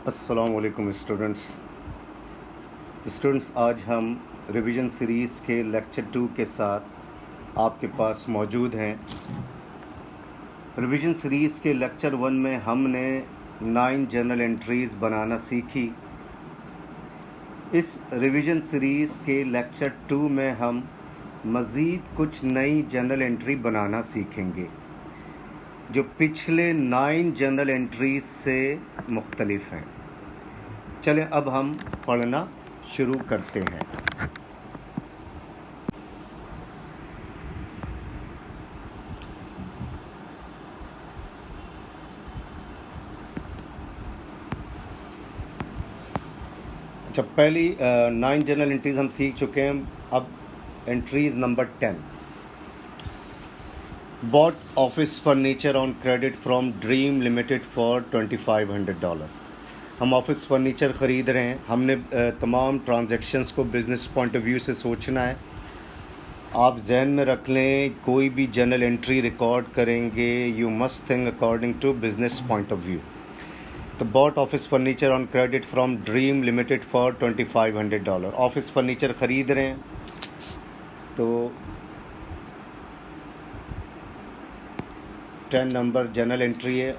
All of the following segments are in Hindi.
अस्सलामुअलैकुम स्टूडेंट्स। आज हम रिवीजन सीरीज़ के लेक्चर 2 के साथ आपके पास मौजूद हैं। रिवीजन सीरीज़ के लेक्चर 1 में हमने 9 जर्नल एंट्रीज़ बनाना सीखी। इस रिवीजन सीरीज़ के लेक्चर 2 में हम मज़ीद कुछ नई जर्नल एंट्री बनाना सीखेंगे जो पिछले 9 जर्नल एंट्रीज से मुख्तलिफ हैं। चलें अब हम पढ़ना शुरू करते हैं। अच्छा, पहली 9 जर्नल एंट्रीज हम सीख चुके हैं। अब entries number 10। Bought office furniture on credit from Dream Limited for $2500। हम ऑफिस फर्नीचर ख़रीद रहे हैं। हमने तमाम ट्रांजैक्शंस को बिज़नेस पॉइंट ऑफ व्यू से सोचना है। आप जहन में रख लें, कोई भी जर्नल एंट्री रिकॉर्ड करेंगे, you must think according to business point of view. तो bought office furniture on credit from Dream Limited for $2500। Office furniture ख़रीद रहे हैं तो 10 नंबर जर्नल एंट्री है।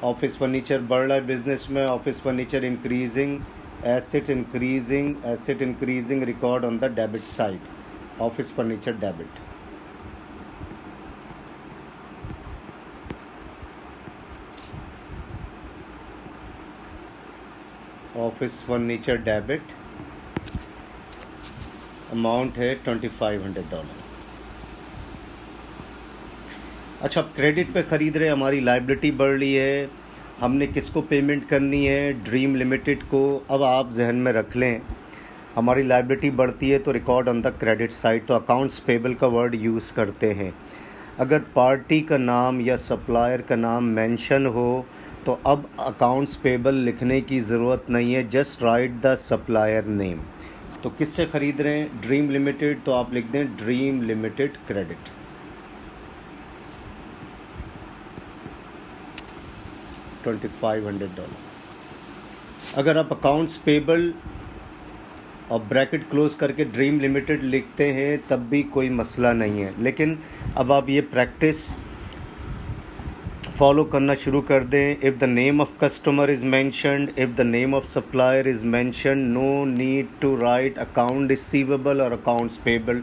ऑफिस फर्नीचर बढ़ रहा है बिजनेस में। Office furniture increasing, asset increasing record on the debit side. Office furniture debit. Office furniture debit amount है $2500। अच्छा, क्रेडिट पे ख़रीद रहे, हमारी लाइबिलिटी बढ़ रही है, हमने किसको पेमेंट करनी है? ड्रीम लिमिटेड को। अब आप जहन में रख लें, हमारी लाइबिलिटी बढ़ती है तो record on the credit side, तो अकाउंट्स पेबल का वर्ड यूज़ करते हैं। अगर पार्टी का नाम या सप्लायर का नाम मेंशन हो तो अब अकाउंट्स पेबल लिखने की ज़रूरत नहीं है, just write the supplier name. तो किससे ख़रीद रहे हैं? ड्रीम लिमिटेड, तो आप लिख दें ड्रीम लिमिटेड क्रेडिट। $2500। अगर आप अकाउंट्स पेबल और ब्रैकेट क्लोज करके ड्रीम लिमिटेड लिखते हैं तब भी कोई मसला नहीं है, लेकिन अब आप ये प्रैक्टिस फॉलो करना शुरू कर दें। If the name of customer is mentioned, if the name of supplier is mentioned, no need to write account receivable और accounts payable,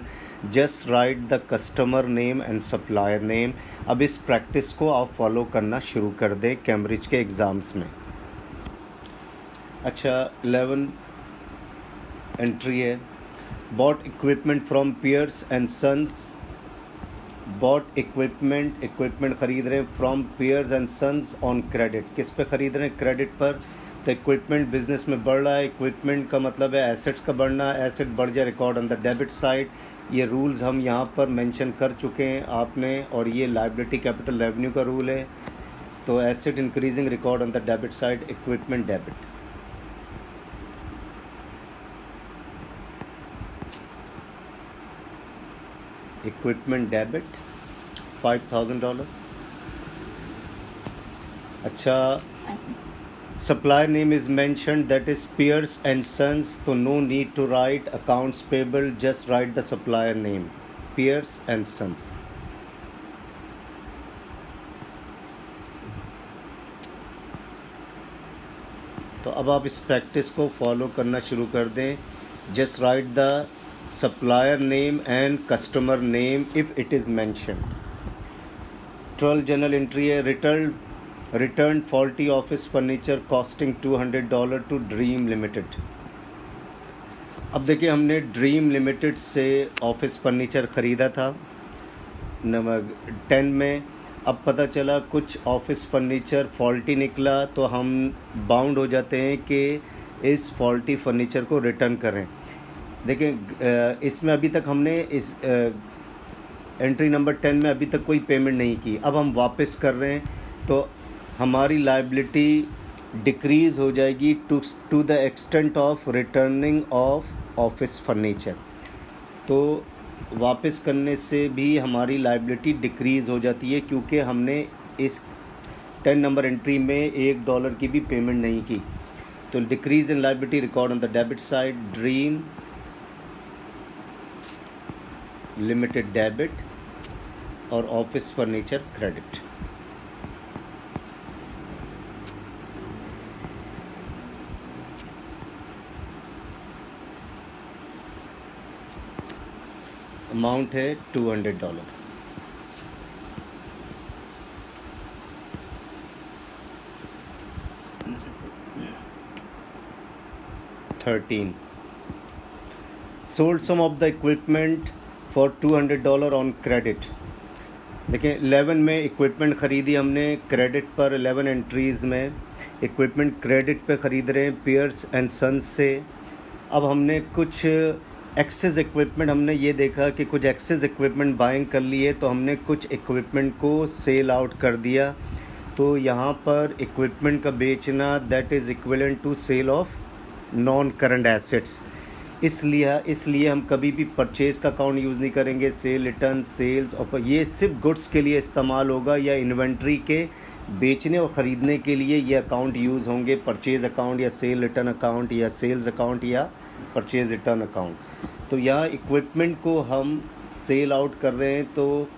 just write the customer name and supplier name. अब इस प्रैक्टिस को आप फॉलो करना शुरू कर दें कैम्ब्रिज के एग्ज़ाम्स में। अच्छा, 11 एंट्री है। Bought equipment from Pierce and Sons. Bought equipment ख़रीद रहे हैं from Pierce and Sons on credit. किस पे ख़रीद रहे हैं? क्रेडिट पर। तो इक्विपमेंट बिजनेस में बढ़ रहा है। इक्विपमेंट का मतलब है एसेट्स का बढ़ना। एसेट बढ़ जाए record on the debit side. ये रूल्स हम यहाँ पर मेंशन कर चुके हैं आपने, और ये लायबिलिटी कैपिटल रेवेन्यू का रूल है। तो asset increasing record on the debit side, equipment debit. Equipment debit $5000। अच्छा, supplier name is mentioned, that is Pierce and Sons, तो no need to write accounts payable, just write the supplier name, Pierce and Sons. तो अब आप इस प्रैक्टिस को फॉलो करना शुरू कर दें। Just write the supplier name and customer name if it is mentioned. 12 general entry है। Return faulty office furniture costing $200 to Dream Limited. अब देखिए, हमने ड्रीम लिमिटेड से ऑफिस फर्नीचर ख़रीदा था नंबर 10 में। अब पता चला कुछ ऑफिस फर्नीचर फॉल्टी निकला, तो हम बाउंड हो जाते हैं कि इस फॉल्टी फर्नीचर को रिटर्न करें। देखें, इसमें अभी तक हमने इस एंट्री नंबर 10 में अभी तक कोई पेमेंट नहीं की। अब हम वापस कर रहे हैं तो हमारी लायबिलिटी डिक्रीज़ हो जाएगी to the extent of returning of office furniture. तो वापस करने से भी हमारी लायबिलिटी डिक्रीज़ हो जाती है, क्योंकि हमने इस 10 नंबर एंट्री में $1 की भी पेमेंट नहीं की। तो decrease in liability record on the debit side, Dream Limited debit और ऑफिस फर्नीचर क्रेडिट। अमाउंट है $200। Sold some of the equipment for $200 on credit. देखिए 11 में इक्विपमेंट ख़रीदी हमने क्रेडिट पर, 11 एंट्रीज़ में इक्विपमेंट क्रेडिट पे ख़रीद रहे हैं पियर्स एंड सन्स से। अब हमने कुछ एक्सेस इक्विपमेंट, हमने ये देखा कि कुछ एक्सेस इक्विपमेंट बाइंग कर लिए, तो हमने कुछ इक्विपमेंट को सेल आउट कर दिया। तो यहाँ पर इक्विपमेंट का बेचना that is equivalent to sale of non current assets. इसलिए हम कभी भी परचेज़ का अकाउंट यूज़ नहीं करेंगे। सेल रिटर्न, सेल्स और ये सिर्फ गुड्स के लिए इस्तेमाल होगा या इन्वेंट्री के बेचने और ख़रीदने के लिए ये अकाउंट यूज़ होंगे। परचेज़ अकाउंट या सेल रिटर्न अकाउंट या सेल्स अकाउंट या परचेज़ रिटर्न अकाउंट। तो यहाँ इक्विपमेंट को हम सेल आउट कर रहे हैं, तो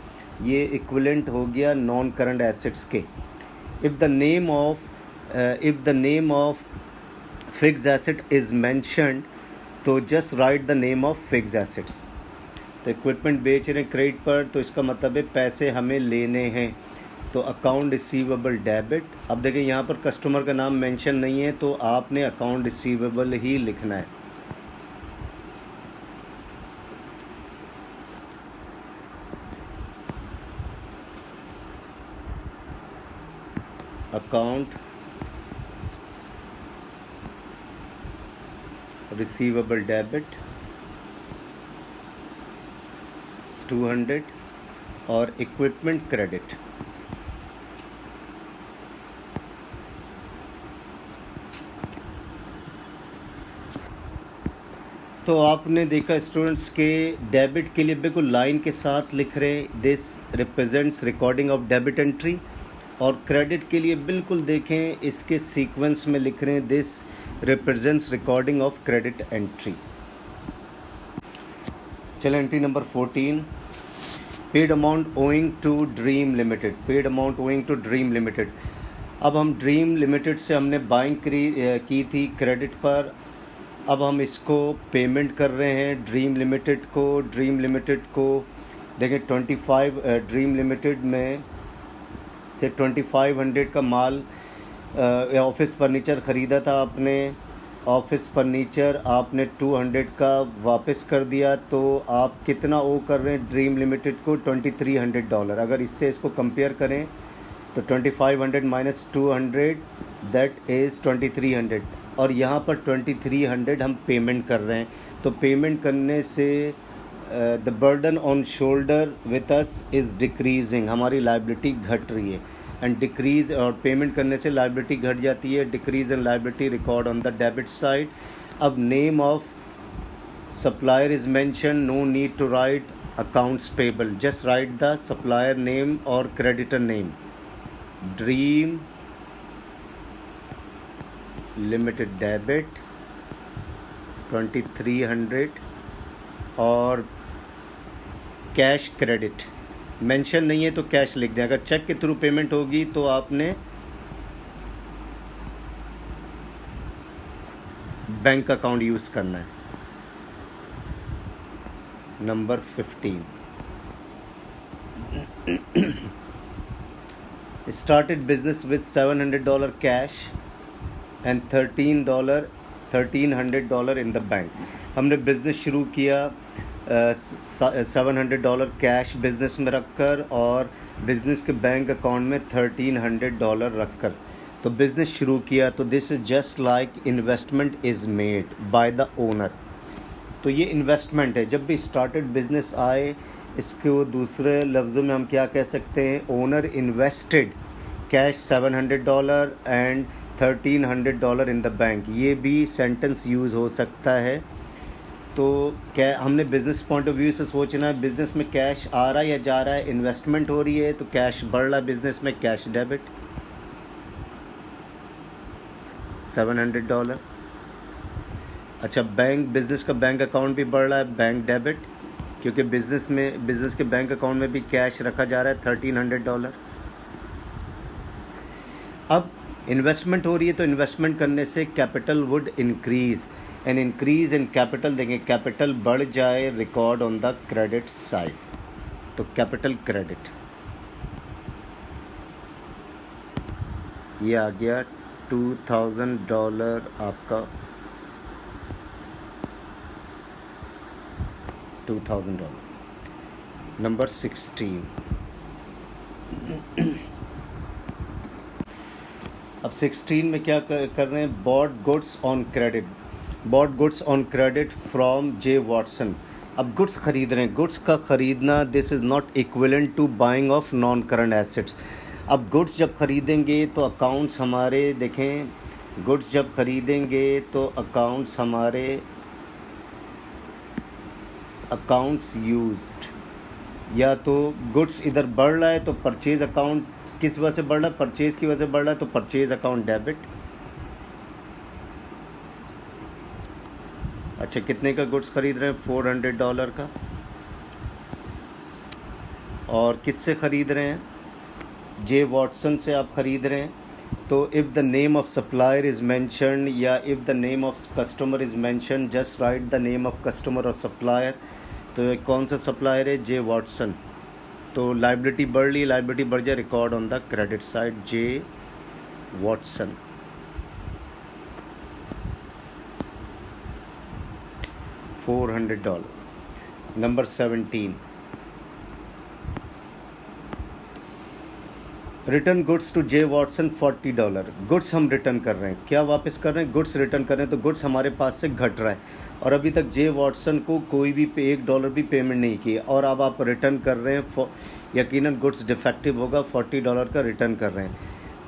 ये इक्विवेलेंट हो गया नॉन करंट एसेट्स के। If the name of fixed asset is mentioned, तो just write the name of fixed assets. तो इक्विपमेंट बेच रहे हैं क्रेडिट पर, तो इसका मतलब है पैसे हमें लेने हैं। तो अकाउंट रिसीवेबल डेबिट। अब देखिए यहाँ पर कस्टमर का नाम मेंशन नहीं है, तो आपने अकाउंट रिसीवेबल ही लिखना है। अकाउंट रिसीवेबल डेबिट 200 और इक्विपमेंट क्रेडिट। तो आपने देखा स्टूडेंट्स के डेबिट के लिए बिल्कुल लाइन के साथ लिख रहे हैं, this represents recording of debit entry. और क्रेडिट के लिए बिल्कुल देखें इसके सीक्वेंस में लिख रहे हैं, this represents recording of credit entry. चलो entry number 14, paid amount owing to Dream Limited. Paid amount owing to Dream Limited. अब हम ड्रीम लिमिटेड से हमने बाइंग की थी क्रेडिट पर, अब हम इसको पेमेंट कर रहे हैं ड्रीम लिमिटेड को। देखें 25 ड्रीम लिमिटेड में से 2500 का माल ऑफिस फर्नीचर ख़रीदा था आपने, ऑफिस फर्नीचर आपने 200 का वापस कर दिया, तो आप कितना ओ कर रहे हैं ड्रीम लिमिटेड को? $2300। अगर इससे इसको कंपेयर करें तो 2500 माइनस 200 दैट इज़ 2300, और यहाँ पर 2300 हम पेमेंट कर रहे हैं। तो पेमेंट करने से the burden on shoulder with us is decreasing, हमारी लाइबिलिटी घट रही है। एंड डिक्रीज और पेमेंट करने से लाइबिलिटी घट जाती है। Decrease in liability record on the debit side. अब name of supplier is mention, no need to write accounts payable, just write the supplier name और creditor name. Dream Limited debit 2300 और कैश क्रेडिट मेंशन नहीं है तो कैश लिख दें। अगर चेक के थ्रू पेमेंट होगी तो आपने बैंक अकाउंट यूज़ करना है। Number 15, started business with $700 cash and $1300 in the bank. हमने बिज़नेस शुरू किया $700 कैश बिज़नेस में रखकर और बिज़नेस के बैंक अकाउंट में $1300 रखकर तो बिज़नेस शुरू किया। तो this is just like investment is made by the owner. तो ये इन्वेस्टमेंट है। जब भी स्टार्टेड बिज़नेस आए, इसको दूसरे लफ्ज़ों में हम क्या कह सकते हैं? Owner invested cash $700 and $1300 in the bank. ये भी सेंटेंस यूज़ हो सकता है। तो क्या हमने बिज़नेस पॉइंट ऑफ व्यू से सोचना है, बिज़नेस में कैश आ रहा है या जा रहा है, इन्वेस्टमेंट हो रही है तो कैश बढ़ रहा है बिज़नेस में, कैश डेबिट। $700। अच्छा, बैंक बिजनेस का बैंक अकाउंट भी बढ़ रहा है, बैंक डेबिट, क्योंकि बिजनेस के बैंक अकाउंट में भी कैश रखा जा रहा है, $1300। अब इन्वेस्टमेंट हो रही है, तो इन्वेस्टमेंट करने से capital would increase, an increase in capital देंगे, कैपिटल बढ़ जाए, record on the credit side, तो कैपिटल क्रेडिट ये आ गया $2000 आपका, $2000। नंबर 16। अब 16 में क्या कर रहे हैं, bought goods on credit, bought goods on credit from J Watson. अब गुड्स खरीद रहे हैं, गुड्स का ख़रीदना this is not equivalent to buying of non current assets. अब गुड्स जब ख़रीदेंगे तो अकाउंट्स हमारे देखें, गुड्स जब ख़रीदेंगे तो अकाउंट्स हमारे अकाउंट्स यूज्ड, या तो गुड्स इधर बढ़ रहा है तो परचेज अकाउंट किस वजह से बढ़ रहा है, परचेज की वजह से बढ़ रहा है, तो परचेज अकाउंट डेबिट। अच्छा, कितने का गुड्स खरीद रहे हैं, $400 का, और किससे ख़रीद रहे हैं, जे वॉटसन से आप ख़रीद रहे हैं। तो if the name of supplier is mention या if the name of customer is mention, just write the name of customer और सप्लायर। तो ये कौन सा सप्लायर है, जे वॉटसन। तो लाइबिलिटी बढ़ रही, लाइबिलिटी बढ़ जाए, record on the credit side, J Watson. $400। Number 17, return goods to J Watson $40। Goods हम रिटर्न कर रहे हैं, क्या वापस कर रहे हैं, गुड्स रिटर्न कर रहे हैं, तो गुड्स हमारे पास से घट रहा है, और अभी तक जे वॉटसन को कोई भी $1 भी पेमेंट नहीं किया, और अब आप रिटर्न कर रहे हैं, यकीनन गुड्स डिफेक्टिव होगा, $40 का रिटर्न कर रहे हैं।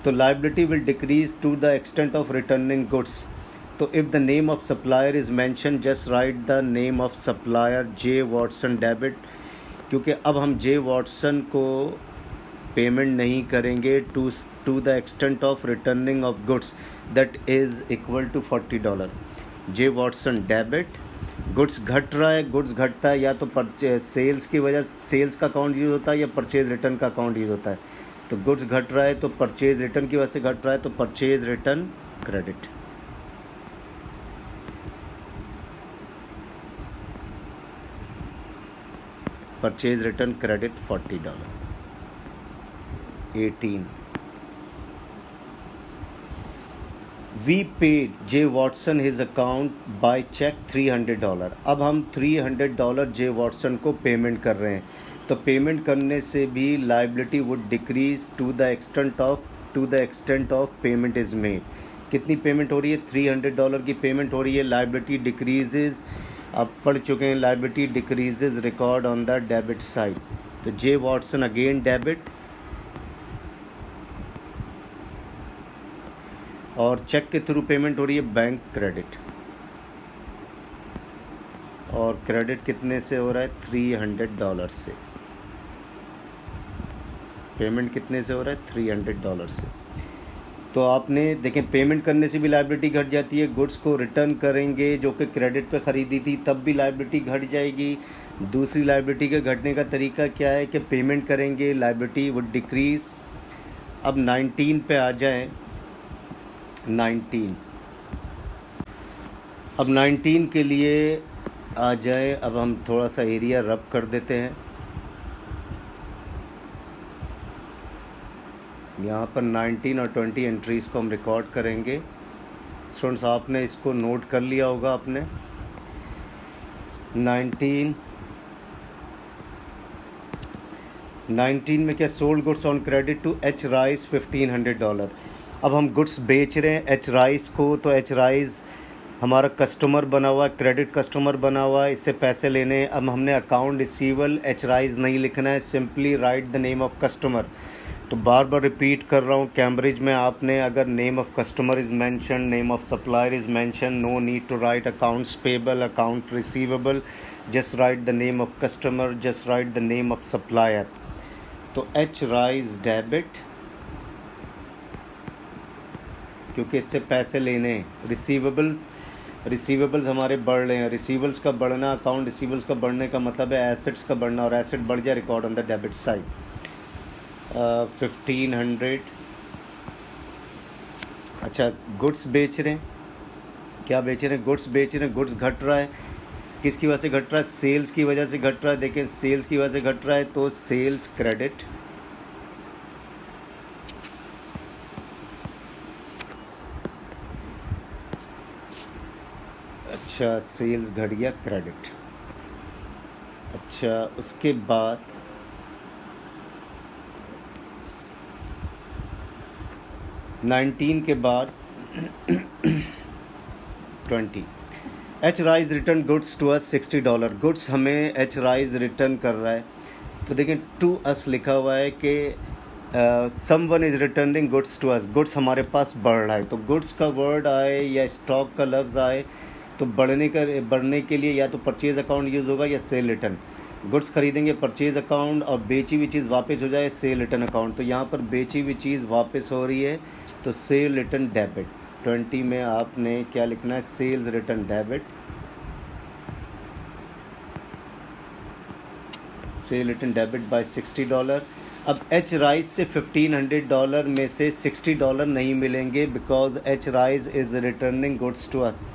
तो liability will decrease to the extent of returning goods. तो if the name of supplier is mention, just write the name of supplier, J Watson debit, क्योंकि अब हम जे वॉटसन को पेमेंट नहीं करेंगे to the extent of returning of goods that is equal to $40। J Watson debit, goods घट रहा है, गुड्स घटता है या तो सेल्स की वजह, सेल्स का अकाउंट यूज़ होता है या परचेज रिटर्न का अकाउंट यूज़ होता है। तो गुड्स घट रहा है तो परचेज रिटर्न की वजह से घट रहा है, तो purchase return credit. Purchase return credit $40। 18, we paid J Watson his account by cheque $300। अब हम $300 जे वॉटसन को पेमेंट कर रहे हैं, तो पेमेंट करने से भी liability would decrease to the extent of payment is made. कितनी पेमेंट हो रही है, $300 की पेमेंट हो रही है, लाइबिलिटी डिक्रीजेज, आप पढ़ चुके हैं, liability decreases, record on the debit side. तो जे वॉटसन अगेन डेबिट, और चेक के थ्रू पेमेंट हो रही है, बैंक क्रेडिट, और क्रेडिट कितने से हो रहा है, $300 से। पेमेंट कितने से हो रहा है, $300 से। तो आपने देखें, पेमेंट करने से भी लाइबिलिटी घट जाती है, गुड्स को रिटर्न करेंगे जो कि क्रेडिट पे ख़रीदी थी तब भी लाइबिलिटी घट जाएगी। दूसरी लाइबिलिटी के घटने का तरीका क्या है कि पेमेंट करेंगे, लाइबिलिटी वुड डिक्रीज़। अब 19 पे आ जाएं, 19, अब 19 के लिए आ जाए। अब हम थोड़ा सा एरिया रब कर देते हैं, यहाँ पर 19 और 20 एंट्रीज़ को हम रिकॉर्ड करेंगे। स्टूडेंट्स, आपने इसको नोट कर लिया होगा आपने। 19 में क्या, sold goods on credit to H Rice $1500। अब हम गुड्स बेच रहे हैं एच राइस को, तो एच राइस हमारा कस्टमर बना हुआ है, क्रेडिट कस्टमर बना हुआ है, इससे पैसे लेने हैं। अब हमने अकाउंट रिसीवेबल एच राइस नहीं लिखना है, simply write the name of customer. तो बार बार रिपीट कर रहा हूँ, कैम्ब्रिज में आपने अगर name of customer is mention, name of supplier is mention, no need to write accounts payable, account receivable, just write the name of customer, just write the name of supplier. तो एच राइस डेबिट, क्योंकि इससे पैसे लेने हैं। रिसीवेबल्स हमारे बढ़ रहे हैं। रिसीवेबल्स का बढ़ना, अकाउंट रिसीवेबल्स का बढ़ने का मतलब है एसेट्स का बढ़ना, और एसेट बढ़ जाए record on the debit side. 1500। अच्छा, गुड्स बेच रहे हैं, क्या बेच रहे हैं? गुड्स बेच रहे हैं। गुड्स घट रहा है, किसकी वजह से घट रहा है? सेल्स की वजह से घट रहा है। देखें, सेल्स की वजह से घट रहा है तो सेल्स क्रेडिट। अच्छा, सेल्स घट गया, क्रेडिट। अच्छा, उसके बाद 19 के बाद 20। H Rice return goods to us $60। Goods हमें एच राइज रिटर्न कर रहा है, तो देखें टू अस लिखा हुआ है कि someone is returning goods to us. Goods हमारे पास बढ़ रहा है, तो गुड्स का वर्ड आए या स्टॉक का लफ्ज़ आए तो बढ़ने के लिए या तो परचेज़ अकाउंट यूज़ होगा या सेल रिटर्न। गुड्स खरीदेंगे परचेज़ अकाउंट, और बेची हुई चीज़ वापस हो जाए सेल रिटर्न अकाउंट। तो यहाँ पर बेची हुई चीज़ वापस हो रही है तो सेल रिटर्न डेबिट। 20 में आपने क्या लिखना है? Sales return debit, sale return debit by $60। अब एच राइज से $1500 में से $60 नहीं मिलेंगे because H Rice is returning goods to us.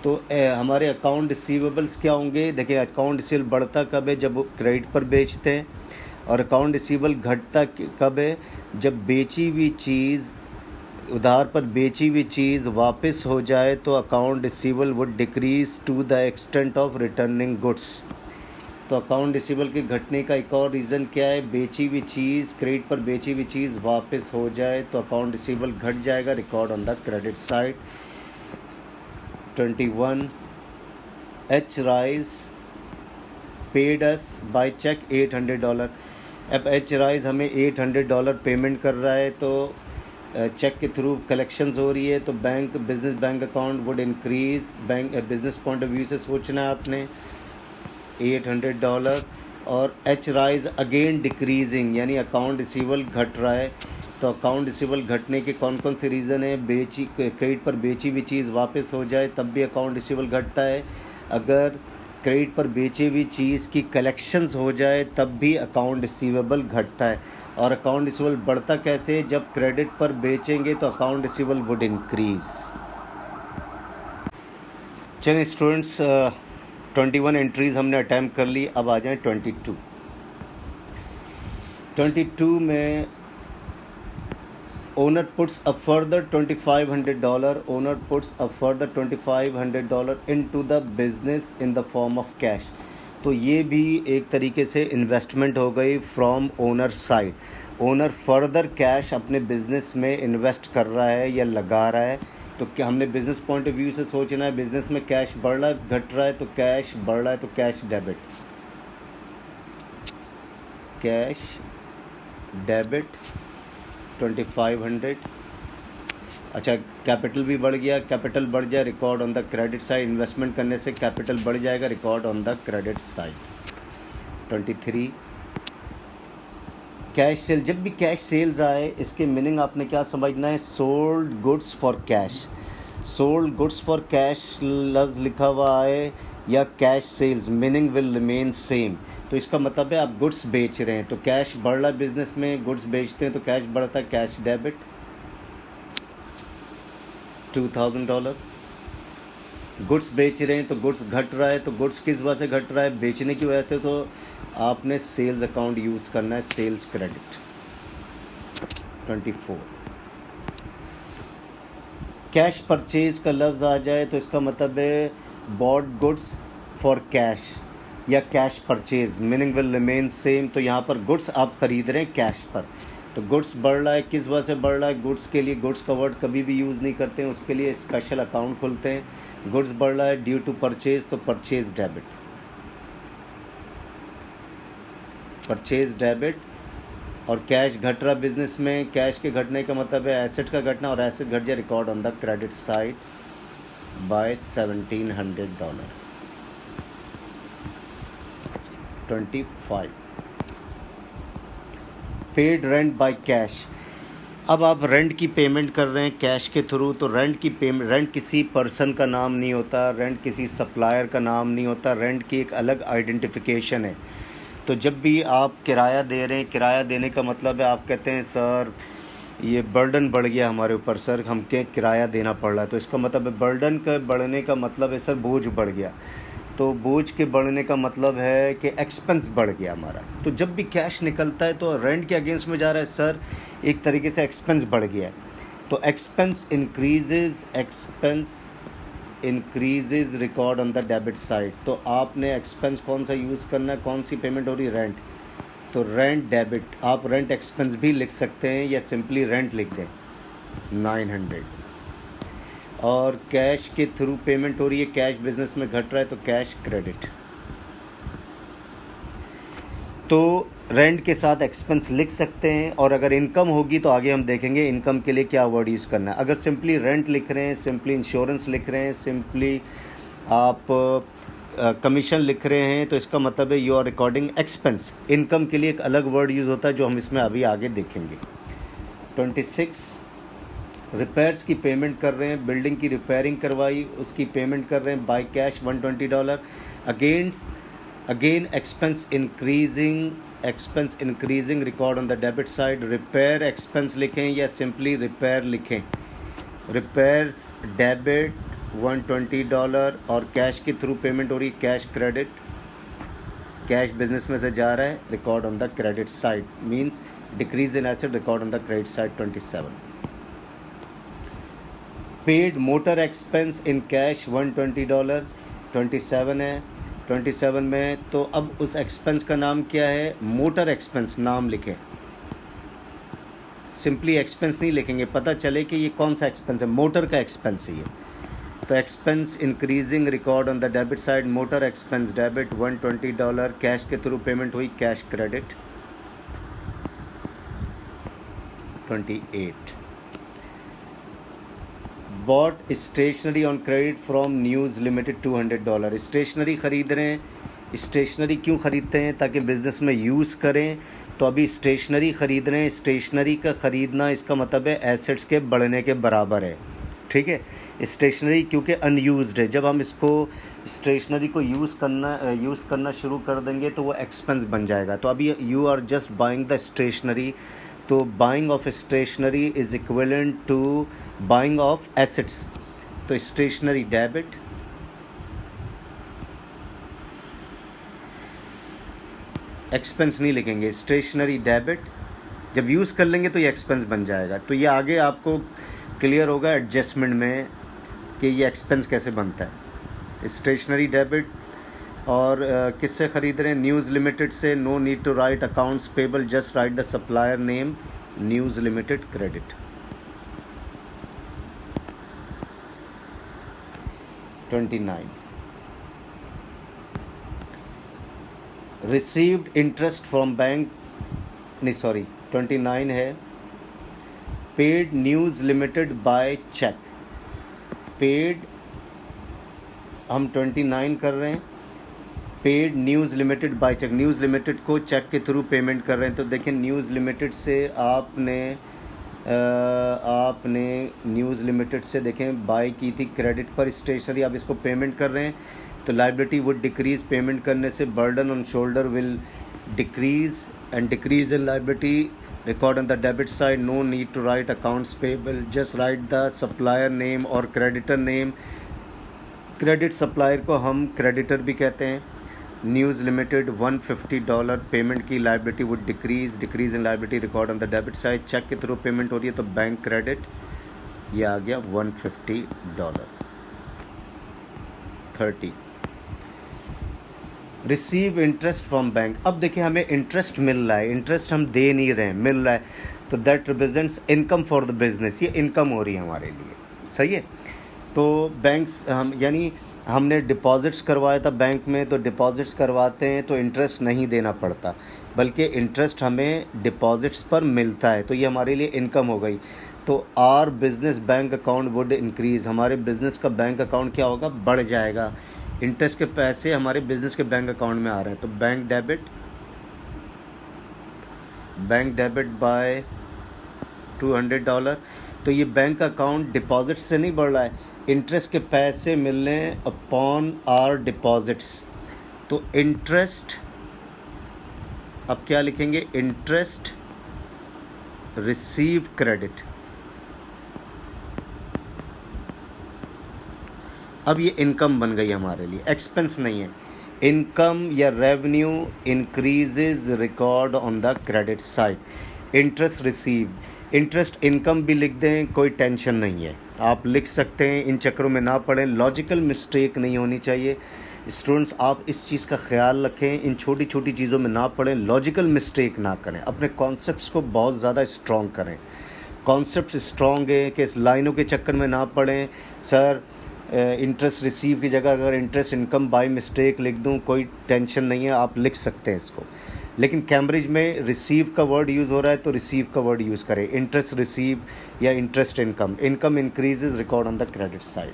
तो हमारे अकाउंट रिसीवेबल्स क्या होंगे? देखिए, अकाउंट रिसीवेबल बढ़ता कब है? जब वो क्रेडिट पर बेचते हैं, और अकाउंट रिसीवेबल घटता कब है? जब बेची हुई चीज़, उधार पर बेची हुई चीज़ वापस हो जाए तो account receivable would decrease to the extent of returning goods. तो अकाउंट रिसीवेबल के घटने का एक और रीज़न क्या है? बेची हुई चीज़, क्रेडिट पर बेची हुई चीज़ वापस हो जाए तो अकाउंट रिसीवेबल घट जाएगा, record on the credit side. 21। H Rice paid us by cheque $800। अब एच राइज हमें $800 पेमेंट कर रहा है, तो चेक के थ्रू कलेक्शंस हो रही है, तो business bank account would increase. Business point of view से सोचना है आपने, $800। और एच राइज अगेन डिक्रीजिंग, यानी अकाउंट रिसीवेबल घट रहा है। तो अकाउंट रिसीवेबल घटने के कौन कौन से रीज़न है? क्रेडिट पर बेची हुई चीज़ वापस हो जाए तब भी अकाउंट रिसीवेबल घटता है। अगर क्रेडिट पर बेची हुई चीज़ की कलेक्शंस हो जाए तब भी अकाउंट रिसीवेबल घटता है। और अकाउंट रिसीवेबल बढ़ता कैसे? जब क्रेडिट पर बेचेंगे तो अकाउंट रिसीवेबल वुड इंक्रीज। चलिए स्टूडेंट्स, 21 एंट्रीज़ हमने अटैम्प्ट कर ली। अब आ जाएं 22। 22 में owner puts a further $2500। Owner puts a further $2500 into the business in the form of cash. तो ये भी एक तरीके से इन्वेस्टमेंट हो गई from owner side. Owner further cash अपने बिजनेस में इन्वेस्ट कर रहा है या लगा रहा है। तो क्या हमने बिजनेस पॉइंट ऑफ व्यू से सोचना है? बिजनेस में कैश बढ़ रहा है, घट रहा है, तो कैश बढ़ रहा है तो कैश डेबिट, कैश डेबिट 2500। अच्छा, कैपिटल भी बढ़ गया, कैपिटल बढ़ जाए record on the credit side. Investment करने से कैपिटल बढ़ जाएगा, record on the credit side. 23 cash cell. जब भी कैश सेल्स आए, इसके मीनिंग आपने क्या समझना है? Sold goods for cash. Sold goods for cash लफ्ज़ लिखा हुआ है या cash sales, meaning will remain same. तो इसका मतलब है आप गुड्स बेच रहे हैं, तो कैश बढ़ रहा है बिजनेस में, गुड्स बेचते हैं तो कैश बढ़ता है, कैश डेबिट $2000। गुड्स बेच रहे हैं तो गुड्स घट रहा है, तो गुड्स किस वजह से घट रहा है? बेचने की वजह से। तो आपने सेल्स अकाउंट यूज़ करना है, सेल्स क्रेडिट। 24 कैश परचेज का लफ्ज़ आ जाए तो इसका मतलब है बॉट गुड्स फॉर कैश या cash purchase, meaning will remain same. तो यहाँ पर गुड्स आप ख़रीद रहे हैं कैश पर, तो गुड्स बढ़ रहा है, किस वजह से बढ़ रहा है? गुड्स के लिए गुड्स का वर्ड कभी भी यूज़ नहीं करते हैं, उसके लिए स्पेशल अकाउंट खुलते हैं। गुड्स बढ़ रहा है ड्यू टू परचेज, तो परचेज डेबिट, परचेज डेबिट। और कैश घट रहा बिजनेस में, कैश के घटने का मतलब है एसेट का घटना, और एसेट घट जाए record on the credit side by $1700। 25 paid rent by cash. अब आप रेंट की पेमेंट कर रहे हैं कैश के थ्रू, तो रेंट की पेमेंट, रेंट किसी पर्सन का नाम नहीं होता, रेंट किसी सप्लायर का नाम नहीं होता, रेंट की एक अलग आइडेंटिफिकेशन है। तो जब भी आप किराया दे रहे हैं, किराया देने का मतलब है आप कहते हैं सर ये बर्डन बढ़ गया हमारे ऊपर सर, हमके किराया देना पड़ रहा है, तो इसका मतलब है बर्डन का बढ़ने का मतलब है सर बोझ बढ़ गया। तो बोझ के बढ़ने का मतलब है कि एक्सपेंस बढ़ गया हमारा। तो जब भी कैश निकलता है तो रेंट के अगेंस्ट में जा रहा है सर, एक तरीके से एक्सपेंस बढ़ गया है। तो expense increases record on the debit side. तो आपने एक्सपेंस कौन सा यूज़ करना है, कौन सी पेमेंट हो रही है, रेंट। तो रेंट डेबिट, आप रेंट एक्सपेंस भी लिख सकते हैं या सिंपली रेंट लिख दें 900। और कैश के थ्रू पेमेंट हो रही है, कैश बिजनेस में घट रहा है तो कैश क्रेडिट। तो रेंट के साथ एक्सपेंस लिख सकते हैं, और अगर इनकम होगी तो आगे हम देखेंगे इनकम के लिए क्या वर्ड यूज़ करना है। अगर सिंपली रेंट लिख रहे हैं, सिंपली इंश्योरेंस लिख रहे हैं, सिंपली आप कमीशन लिख रहे हैं, तो इसका मतलब है you are recording expense. Income के लिए एक अलग वर्ड यूज़ होता है जो हम इसमें अभी आगे देखेंगे। 26 रिपेयर्स की पेमेंट कर रहे हैं, बिल्डिंग की रिपेयरिंग करवाई उसकी पेमेंट कर रहे हैं by cash $120। Again expense increasing record on the debit side. Repair expense लिखें या सिंपली रिपेयर लिखें। रिपेयर्स डेबिट $120 और कैश के थ्रू पेमेंट हो रही, कैश क्रेडिट। कैश बिजनेस में से जा रहा है, record on the credit side means decrease in asset, record on the credit side 27। Paid motor expense in cash $120 27 है। 27 में तो अब उस एक्सपेंस का नाम क्या है, मोटर एक्सपेंस नाम लिखें। सिंपली एक्सपेंस नहीं लिखेंगे, पता चले कि ये कौन सा एक्सपेंस है, मोटर का एक्सपेंस है ये। तो expense increasing record on the debit side, motor expense debit $120, cash के थ्रू पेमेंट हुई, cash credit 28। Bought stationery on credit from News Limited $200। Stationery ख़रीद रहे हैं, स्टेशनरी क्यों ख़रीदते हैं, ताकि बिज़नेस में यूज़ करें। तो अभी स्टेशनरी ख़रीद रहे हैं, स्टेशनरी का ख़रीदना इसका मतलब है एसेट्स के बढ़ने के बराबर है, ठीक है। स्टेशनरी क्योंकि अनयूज्ड है, जब हम इसको स्टेशनरी को यूज़ करना शुरू कर देंगे तो वो एक्सपेंस बन जाएगा। तो अभी you are just buying the stationery, तो buying of stationery is equivalent to buying of assets. तो स्टेशनरी डेबिट, एक्सपेंस नहीं लिखेंगे, स्टेशनरी डेबिट। जब यूज़ कर लेंगे तो ये एक्सपेंस बन जाएगा। तो ये आगे आपको क्लियर होगा एडजस्टमेंट में कि ये एक्सपेंस कैसे बनता है। स्टेशनरी डेबिट और किससे ख़रीद रहे हैं, न्यूज़ लिमिटेड से। No need to write accounts payable, just write the supplier name, News Limited credit. 29 received interest from bank, नहीं सॉरी 29 है paid News Limited by cheque. Paid हम 29 कर रहे हैं, paid News Limited by cheque, News Limited को चेक के थ्रू पेमेंट कर रहे हैं। तो देखें न्यूज़ लिमिटेड से आपने न्यूज़ लिमिटेड से देखें बाय की थी क्रेडिट पर स्टेशनरी, आप इसको पेमेंट कर रहे हैं। तो लाइबिलिटी वुड डिक्रीज़, पेमेंट करने से burden on shoulder will decrease and decrease in liability, record on the debit side. No need to write accounts payable, just write the supplier name और क्रेडिटर नेम। क्रेडिट सप्लायर को हम क्रेडिटर भी कहते हैं। न्यूज़ लिमिटेड $150 पेमेंट की, liability would decrease in liability, record on the debit side. Cheque के थ्रू पेमेंट हो रही है तो बैंक क्रेडिट, ये आ गया $150। 30 रिसीव इंटरेस्ट फ्रॉम बैंक। अब देखिए हमें इंटरेस्ट मिल रहा है, इंटरेस्ट हम दे नहीं रहे हैं, मिल रहा है, तो that represents income for the business, ये इनकम हो रही है हमारे लिए, सही है। तो बैंक्स हम यानी हमने डिपॉजिट्स करवाया था बैंक में, तो डिपॉजिट्स करवाते हैं तो इंटरेस्ट नहीं देना पड़ता, बल्कि इंटरेस्ट हमें डिपॉजिट्स पर मिलता है, तो ये हमारे लिए इनकम हो गई। तो our business bank account would increase, हमारे बिज़नेस का बैंक अकाउंट क्या होगा, बढ़ जाएगा। इंटरेस्ट के पैसे हमारे बिज़नेस के बैंक अकाउंट में आ रहे हैं, तो बैंक डेबिट बाय $200। तो ये बैंक अकाउंट डिपॉजिट से नहीं बढ़ रहा है, इंटरेस्ट के पैसे मिलने अपॉन आर डिपॉजिट्स। तो इंटरेस्ट, अब क्या लिखेंगे, इंटरेस्ट रिसीव क्रेडिट। अब ये इनकम बन गई हमारे लिए, एक्सपेंस नहीं है। इनकम या revenue increases record on the credit side. Interest receive, interest income भी लिख दें, कोई टेंशन नहीं है, आप लिख सकते हैं, इन चक्करों में ना पड़ें, लॉजिकल मिस्टेक नहीं होनी चाहिए। स्टूडेंट्स आप इस चीज़ का ख्याल रखें, इन छोटी छोटी चीज़ों में ना पड़ें, लॉजिकल मिस्टेक ना करें, अपने कॉन्सेप्ट्स को बहुत ज़्यादा स्ट्रॉन्ग करें। कॉन्सेप्ट स्ट्रॉन्ग है कि इस लाइनों के चक्कर में ना पड़ें। सर इंटरेस्ट रिसीव की जगह अगर इंटरेस्ट इनकम बाय मिस्टेक लिख दूं, कोई टेंशन नहीं है, आप लिख सकते हैं इसको। लेकिन कैम्ब्रिज में रिसीव का वर्ड यूज़ हो रहा है तो रिसीव का वर्ड यूज़ करें, इंटरेस्ट रिसीव या interest income. Income increases record on the credit side.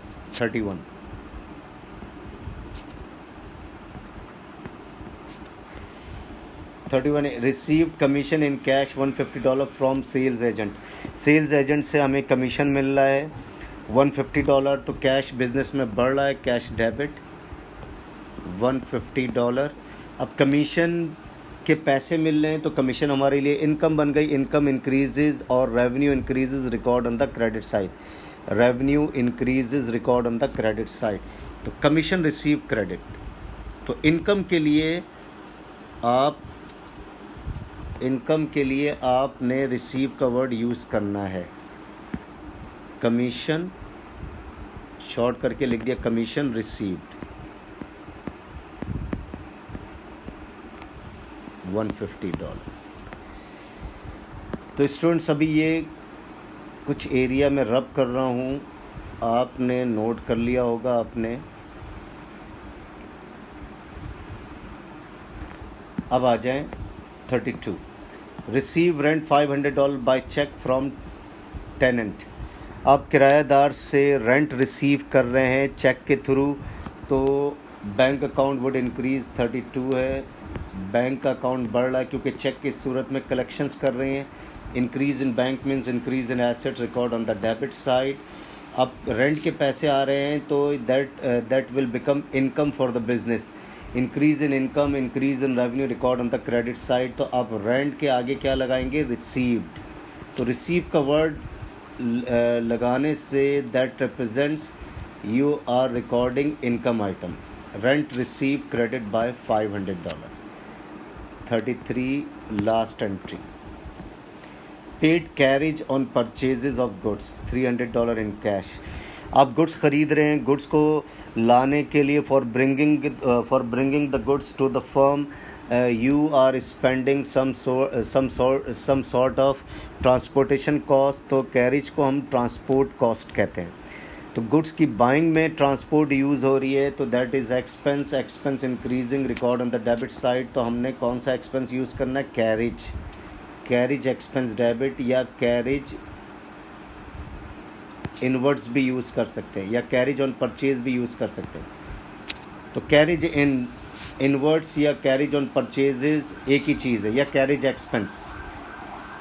31 receive commission in cash $150 from sales agent. Sales agent से हमें कमीशन मिल रहा है $150, तो कैश बिजनेस में बढ़ रहा है, कैश डेबिट $150। अब कमीशन के पैसे मिल रहे हैं तो कमीशन हमारे लिए इनकम बन गई। इनकम इंक्रीजेज और revenue increases record on the credit side. Revenue increases record on the credit side. तो कमीशन रिसीव क्रेडिट। तो इनकम के लिए आपने रिसीव का वर्ड यूज़ करना है। कमीशन शॉर्ट करके लिख दिया, कमीशन रिसीव्ड $150। तो स्टूडेंट्स अभी ये कुछ एरिया में रब कर रहा हूँ, आपने नोट कर लिया होगा आपने। अब आ जाएं 32। Receive rent $500 by cheque from tenant. आप किराएदार से रेंट रिसीव कर रहे हैं चेक के थ्रू, तो बैंक अकाउंट वुड इंक्रीज 32 है। बैंक का अकाउंट बढ़ रहा है क्योंकि चेक की सूरत में कलेक्शंस कर रहे हैं। Increase in bank means increase in assets record on the debit side. अब रेंट के पैसे आ रहे हैं तो that will become income for the business. Increase in income, increase in revenue record on the credit side. तो आप रेंट के आगे क्या लगाएंगे, रिसीव्ड। तो रिसीव का वर्ड लगाने से that represents you are recording income item. Rent receive credit by $500। 33 last entry. Paid carriage on purchases of goods $300 in cash. आप गुड्स ख़रीद रहे हैं, गुड्स को लाने के लिए for bringing the goods to the firm you are spending some sort of transportation cost. तो कैरेज को हम ट्रांसपोर्ट कॉस्ट कहते हैं। तो गुड्स की बाइंग में ट्रांसपोर्ट यूज़ हो रही है तो that is expense. Expense increasing record on the debit side. तो हमने कौन सा एक्सपेंस यूज़ करना है, कैरेज। कैरेज एक्सपेंस डेबिट या कैरेज इनवर्ड्स भी यूज़ कर सकते हैं या कैरेज ऑन परचेज भी यूज़ कर सकते हैं। तो कैरेज इनवर्ड्स या कैरेज ऑन परचेजेस एक ही चीज़ है, या कैरेज एक्सपेंस।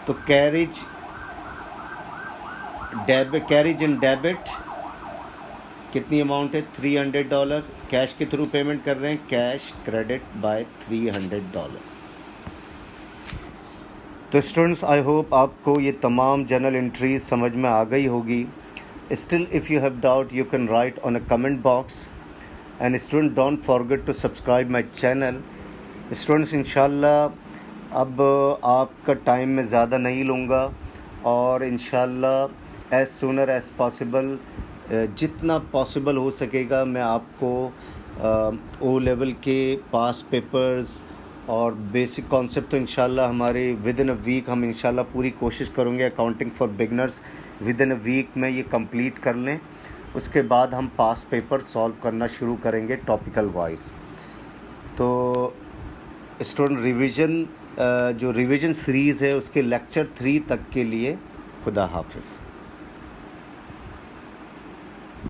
तो कैरेज इन डेबिट कितनी अमाउंट है, $300। कैश के थ्रू पेमेंट कर रहे हैं, कैश क्रेडिट बाय $300। तो स्टूडेंट्स आई होप आपको ये तमाम जनरल एंट्रीज समझ में आ गई होगी। Still if you have doubt you can write on a comment box. And student don't forget to subscribe my channel. Students इंशाल्लाह अब आपका टाइम मैं ज़्यादा नहीं लूँगा और इंशाल्लाह एज़ सूनर एज़ पॉसिबल जितना पॉसिबल हो सकेगा मैं आपको ओ लेवल के पास पेपर्स और बेसिक कॉन्सेप्ट तो इंशाल्लाह हमारे विद इन अ वीक हम इंशाल्लाह पूरी कोशिश करेंगे accounting for beginners within a week में ये कंप्लीट कर लें। उसके बाद हम पास पेपर सॉल्व करना शुरू करेंगे टॉपिकल वाइज। तो स्टूडेंट रिवीजन जो रिवीजन सीरीज़ है उसके लेक्चर 3 तक के लिए खुदा हाफिज़।